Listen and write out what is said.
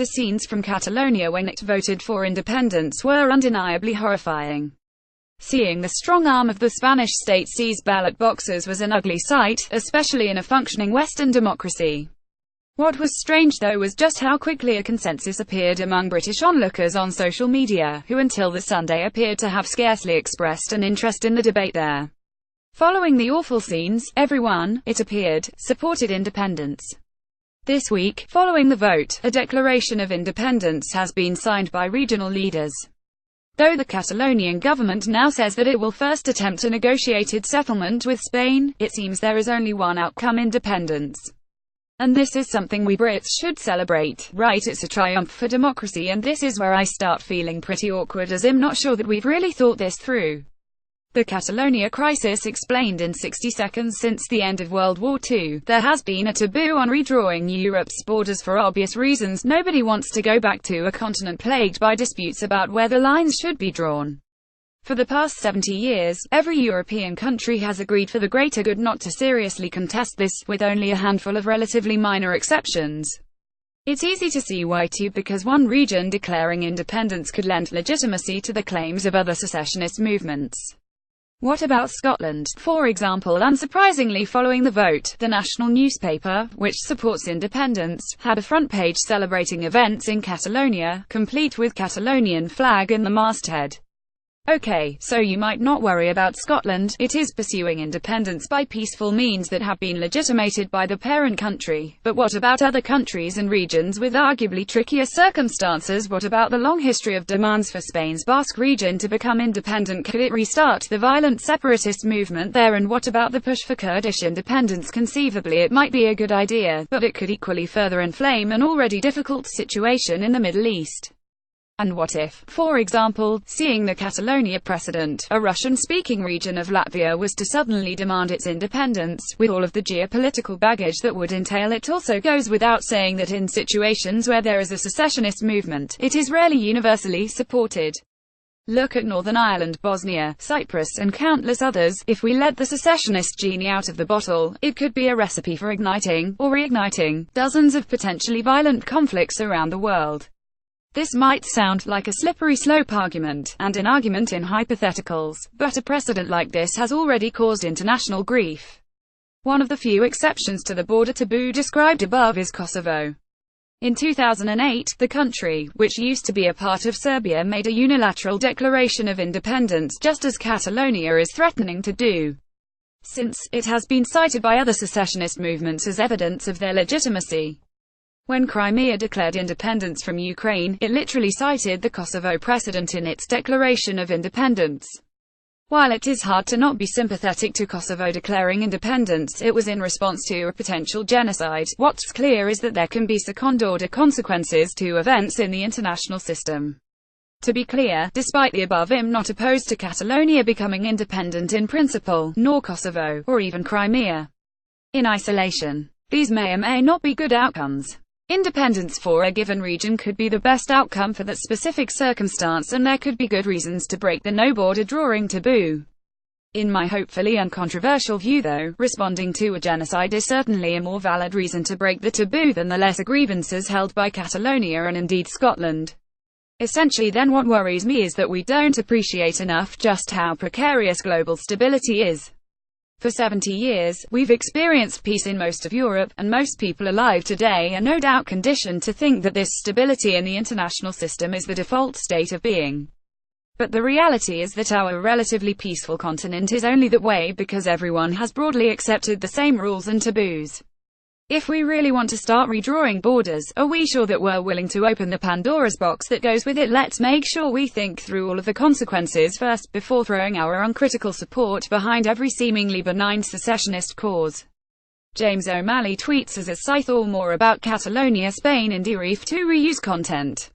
The scenes from Catalonia when it voted for independence were undeniably horrifying. Seeing the strong arm of the Spanish state seize ballot boxes was an ugly sight, especially in a functioning Western democracy. What was strange though was just how quickly a consensus appeared among British onlookers on social media, who until the Sunday appeared to have scarcely expressed an interest in the debate there. Following the awful scenes, everyone, it appeared, supported independence. This week, following the vote, a declaration of independence has been signed by regional leaders. Though the Catalonian government now says that it will first attempt a negotiated settlement with Spain, it seems there is only one outcome: independence. And this is something we Brits should celebrate, right? It's a triumph for democracy, and this is where I start feeling pretty awkward, as I'm not sure that we've really thought this through. The Catalonia crisis explained in 60 seconds. Since the end of World War II, there has been a taboo on redrawing Europe's borders for obvious reasons. Nobody wants to go back to a continent plagued by disputes about where the lines should be drawn. For the past 70 years, every European country has agreed for the greater good not to seriously contest this, with only a handful of relatively minor exceptions. It's easy to see why too, because one region declaring independence could lend legitimacy to the claims of other secessionist movements. What about Scotland, for example? Unsurprisingly, following the vote, the national newspaper, which supports independence, had a front page celebrating events in Catalonia, complete with Catalonian flag in the masthead. Okay, so you might not worry about Scotland. It is pursuing independence by peaceful means that have been legitimated by the parent country. But what about other countries and regions with arguably trickier circumstances? What about the long history of demands for Spain's Basque region to become independent? Could it restart the violent separatist movement there? And what about the push for Kurdish independence? Conceivably it might be a good idea, but it could equally further inflame an already difficult situation in the Middle East. And what if, for example, seeing the Catalonia precedent, a Russian-speaking region of Latvia was to suddenly demand its independence, with all of the geopolitical baggage that would entail? It also goes without saying that in situations where there is a secessionist movement, it is rarely universally supported. Look at Northern Ireland, Bosnia, Cyprus, and countless others. If we let the secessionist genie out of the bottle, it could be a recipe for igniting, or reigniting, dozens of potentially violent conflicts around the world. This might sound like a slippery slope argument, and an argument in hypotheticals, but a precedent like this has already caused international grief. One of the few exceptions to the border taboo described above is Kosovo. In 2008, the country, which used to be a part of Serbia, made a unilateral declaration of independence, just as Catalonia is threatening to do. Since, it has been cited by other secessionist movements as evidence of their legitimacy. When Crimea declared independence from Ukraine, it literally cited the Kosovo precedent in its declaration of independence. While it is hard to not be sympathetic to Kosovo declaring independence, it was in response to a potential genocide. What's clear is that there can be second-order consequences to events in the international system. To be clear, despite the above, I'm not opposed to Catalonia becoming independent in principle, nor Kosovo, or even Crimea in isolation. These may or may not be good outcomes. Independence for a given region could be the best outcome for that specific circumstance, and there could be good reasons to break the no-border drawing taboo. In my hopefully uncontroversial view though, responding to a genocide is certainly a more valid reason to break the taboo than the lesser grievances held by Catalonia and indeed Scotland. Essentially then, what worries me is that we don't appreciate enough just how precarious global stability is. For 70 years, we've experienced peace in most of Europe, and most people alive today are no doubt conditioned to think that this stability in the international system is the default state of being. But the reality is that our relatively peaceful continent is only that way because everyone has broadly accepted the same rules and taboos. If we really want to start redrawing borders, are we sure that we're willing to open the Pandora's box that goes with it? Let's make sure we think through all of the consequences first, before throwing our uncritical support behind every seemingly benign secessionist cause. James O'Malley tweets as a Scythe: all more about Catalonia, Spain, and Dereef to reuse content.